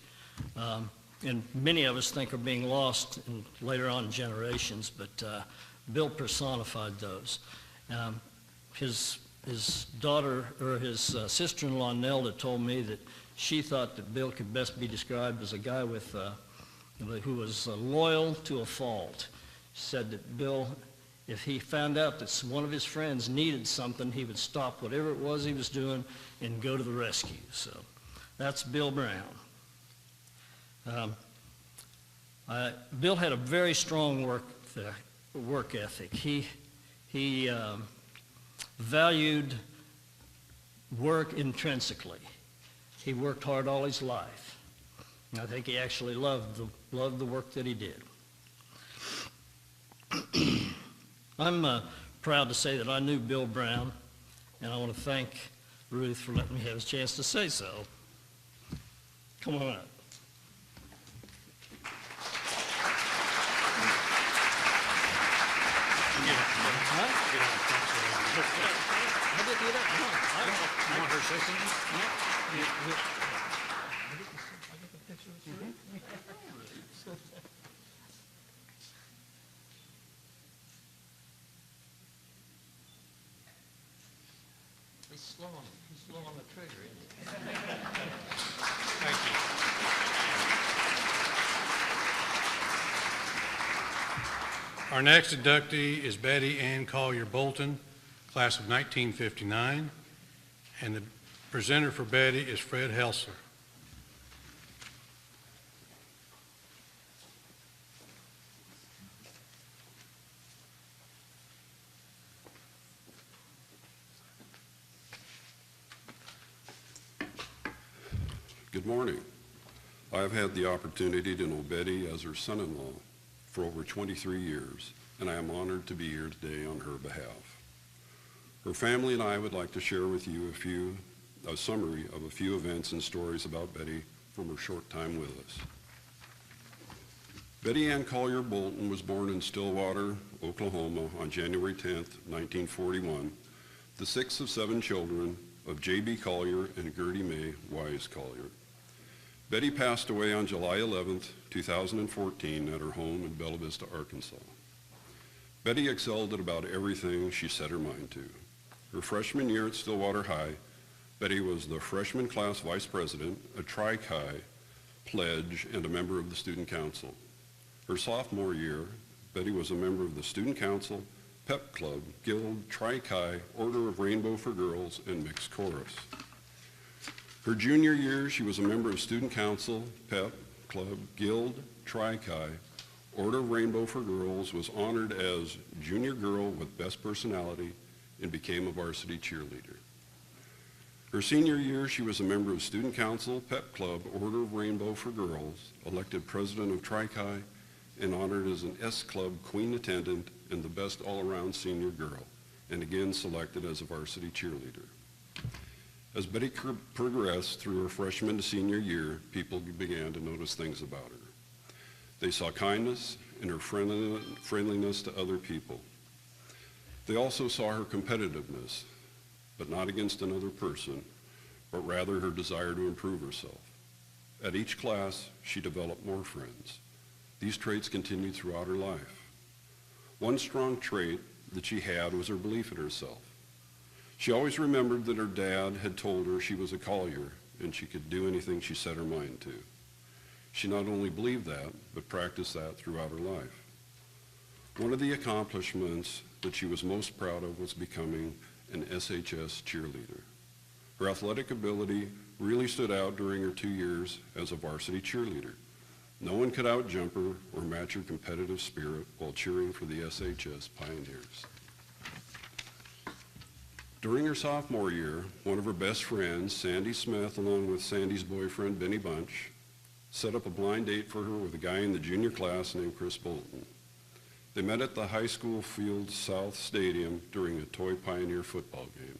and many of us think are being lost in later on generations, but Bill personified those. His daughter, or his sister-in-law Nelda, told me that she thought that Bill could best be described as a guy who was loyal to a fault. She said that Bill, if he found out that one of his friends needed something, he would stop whatever it was he was doing and go to the rescue. So that's Bill Brown. Bill had a very strong work ethic. He valued work intrinsically. He worked hard all his life. I think he actually loved the work that he did. I'm proud to say that I knew Bill Brown, and I want to thank Ruth for letting me have a chance to say so. Come on up. He's slow on the trigger, isn't he? Thank you. Our next inductee is Betty Ann Collier Bolton, class of 1959, and the presenter for Betty is Fred Helsler. Good morning. I have had the opportunity to know Betty as her son-in-law for over 23 years, and I am honored to be here today on her behalf. Her family and I would like to share with you a summary of a few events and stories about Betty from her short time with us. Betty Ann Collier Bolton was born in Stillwater, Oklahoma on January 10, 1941, the sixth of 7 children of J.B. Collier and Gertie Mae Wise Collier. Betty passed away on July 11, 2014 at her home in Bella Vista, Arkansas. Betty excelled at about everything she set her mind to. Her freshman year at Stillwater High, Betty was the freshman class vice president, a Tri-Chi pledge, and a member of the student council. Her sophomore year, Betty was a member of the student council, pep club, guild, Tri-Chi, Order of Rainbow for Girls, and mixed chorus. Her junior year, she was a member of student council, pep, club, guild, Tri-Chi, Order of Rainbow for Girls, was honored as junior girl with best personality, and became a varsity cheerleader. Her senior year, she was a member of student council, pep club, Order of Rainbow for Girls, elected president of Tri-Chi, and honored as an S Club queen attendant and the best all-around senior girl, and again selected as a varsity cheerleader. As Betty progressed through her freshman to senior year, people began to notice things about her. They saw kindness and her friendliness to other people. They also saw her competitiveness, but not against another person, but rather her desire to improve herself. At each class, she developed more friends. These traits continued throughout her life. One strong trait that she had was her belief in herself. She always remembered that her dad had told her she was a Collier and she could do anything she set her mind to. She not only believed that, but practiced that throughout her life. One of the accomplishments that she was most proud of was becoming an SHS cheerleader. Her athletic ability really stood out during her 2 years as a varsity cheerleader. No one could outjump her or match her competitive spirit while cheering for the SHS Pioneers. During her sophomore year, one of her best friends, Sandy Smith, along with Sandy's boyfriend, Benny Bunch, set up a blind date for her with a guy in the junior class named Chris Bolton. They met at the high school field South Stadium during a Toy Pioneer football game.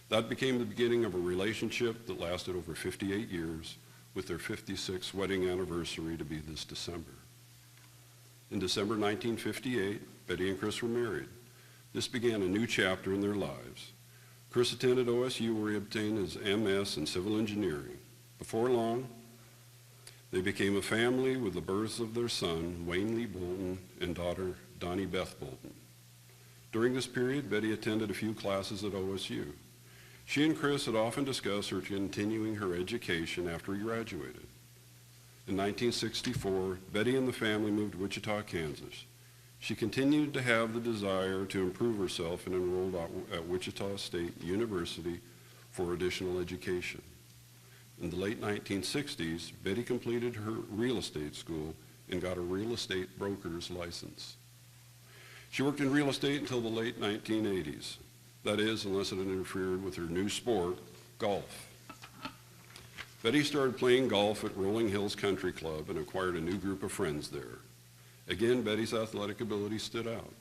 That became the beginning of a relationship that lasted over 58 years, with their 56th wedding anniversary to be this December. In December 1958, Betty and Chris were married. This began a new chapter in their lives. Chris attended OSU where he obtained his MS in civil engineering. Before long, they became a family with the birth of their son, Wayne Lee Bolton, and daughter, Donnie Beth Bolton. During this period, Betty attended a few classes at OSU. She and Chris had often discussed her continuing her education after he graduated. In 1964, Betty and the family moved to Wichita, Kansas. She continued to have the desire to improve herself and enrolled at Wichita State University for additional education. In the late 1960s, Betty completed her real estate school and got a real estate broker's license. She worked in real estate until the late 1980s. That is, unless it interfered with her new sport, golf. Betty started playing golf at Rolling Hills Country Club and acquired a new group of friends there. Again, Betty's athletic ability stood out.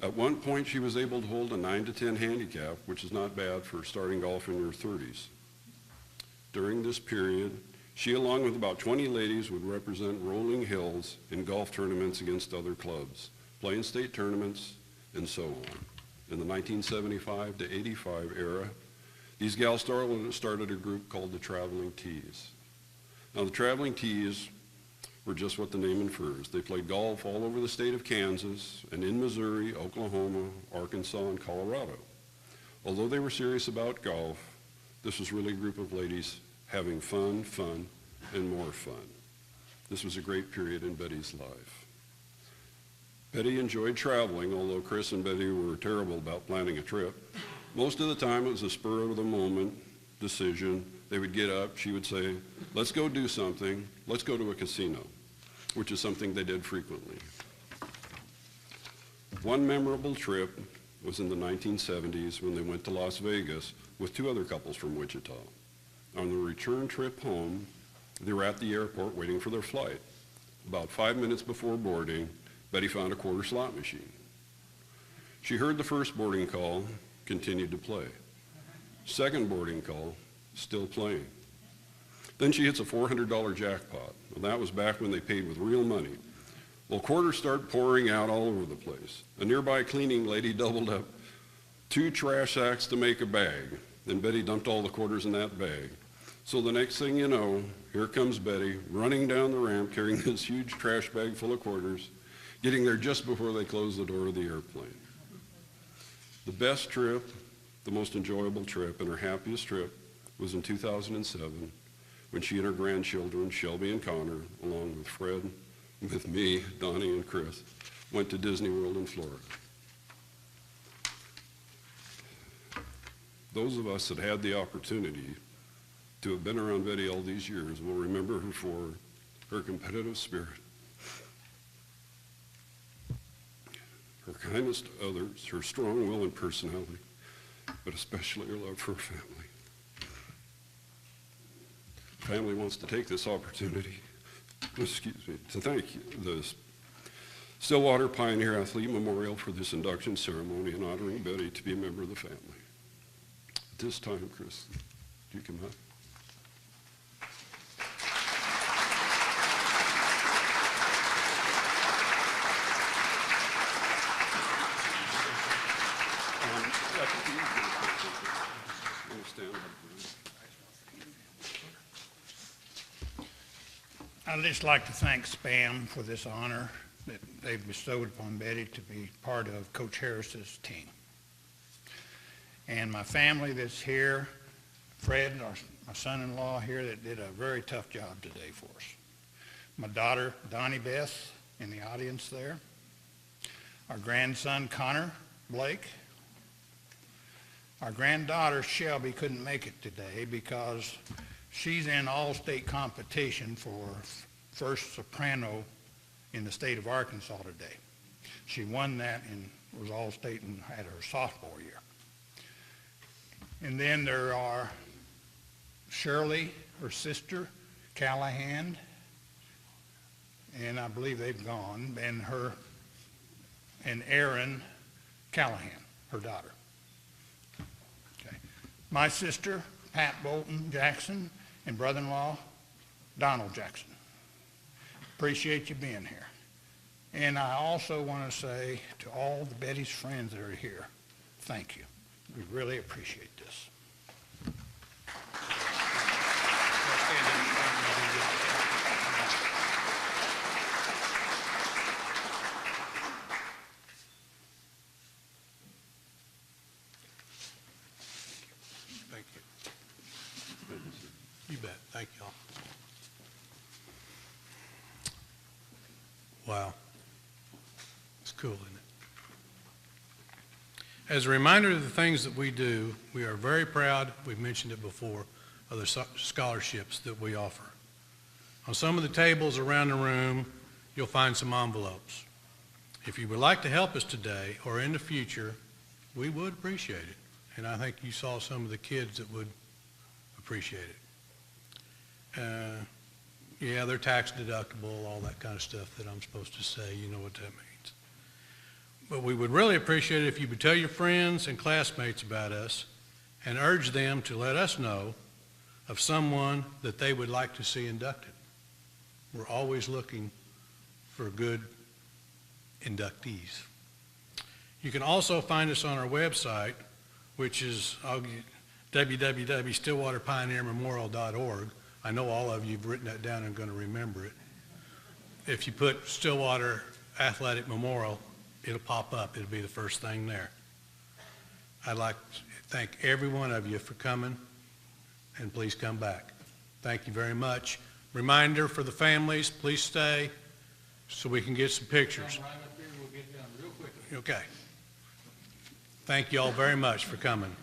At one point, she was able to hold a 9 to 10 handicap, which is not bad for starting golf in your 30s. During this period, she, along with about 20 ladies, would represent Rolling Hills in golf tournaments against other clubs, playing state tournaments, and so on. In the 1975 to 85 era, these gals started a group called the Traveling Tees. Now, the Traveling Tees were just what the name infers. They played golf all over the state of Kansas and in Missouri, Oklahoma, Arkansas, and Colorado. Although they were serious about golf, this was really a group of ladies having fun, and more fun. This was a great period in Betty's life. Betty enjoyed traveling, although Chris and Betty were terrible about planning a trip. Most of the time it was a spur of the moment decision. They would get up, she would say, let's go do something, let's go to a casino, which is something they did frequently. One memorable trip was in the 1970s when they went to Las Vegas with two other couples from Wichita. On the return trip home, they were at the airport waiting for their flight. About 5 minutes before boarding, Betty found a quarter slot machine. She heard the first boarding call, continued to play. Second boarding call, still playing. Then she hits a $400 jackpot. Well, that was back when they paid with real money. Well, quarters start pouring out all over the place. A nearby cleaning lady doubled up 2 trash sacks to make a bag. Then Betty dumped all the quarters in that bag. So the next thing you know, here comes Betty running down the ramp carrying this huge trash bag full of quarters, getting there just before they closed the door of the airplane. The best trip, the most enjoyable trip, and her happiest trip was in 2007 when she and her grandchildren, Shelby and Connor, along with Fred, with me, Donnie, and Chris, went to Disney World in Florida. Those of us that had the opportunity to have been around Betty all these years will remember her for her competitive spirit, her kindness to others, her strong will and personality, but especially her love for her family. The family wants to take this opportunity, to thank the Stillwater Pioneer Athlete Memorial for this induction ceremony and honoring Betty to be a member of the family. At this time, Chris, you come up. I'd just like to thank SPAM for this honor that they've bestowed upon Betty to be part of Coach Harris's team. And my family that's here, Fred, my son-in-law here that did a very tough job today for us. My daughter, Donnie Beth, in the audience there. Our grandson, Connor Blake. Our granddaughter, Shelby, couldn't make it today because she's in all-state competition for first soprano in the state of Arkansas today. She won that and was all-state and had her sophomore year. And then there are Shirley, her sister, Callahan, and I believe they've gone, and Erin Callahan, her daughter. Okay. My sister, Pat Bolton Jackson, and brother-in-law, Donald Jackson. Appreciate you being here. And I also want to say to all the Betty's friends that are here, thank you. We really appreciate this. Thank you. You bet. Thank y'all. Wow. It's cool, isn't it? As a reminder of the things that we do, we are very proud, we've mentioned it before, of the scholarships that we offer. On some of the tables around the room, you'll find some envelopes. If you would like to help us today or in the future, we would appreciate it. And I think you saw some of the kids that would appreciate it. Yeah, they're tax deductible, all that kind of stuff that I'm supposed to say, you know what that means. But we would really appreciate it if you would tell your friends and classmates about us and urge them to let us know of someone that they would like to see inducted. We're always looking for good inductees. You can also find us on our website, which is www.stillwaterpioneermemorial.org. I know all of you have written that down and are going to remember it. If you put Stillwater Athletic Memorial, it'll pop up. It'll be the first thing there. I'd like to thank every one of you for coming, and please come back. Thank you very much. Reminder for the families, please stay so we can get some pictures. Okay. Thank you all very much for coming.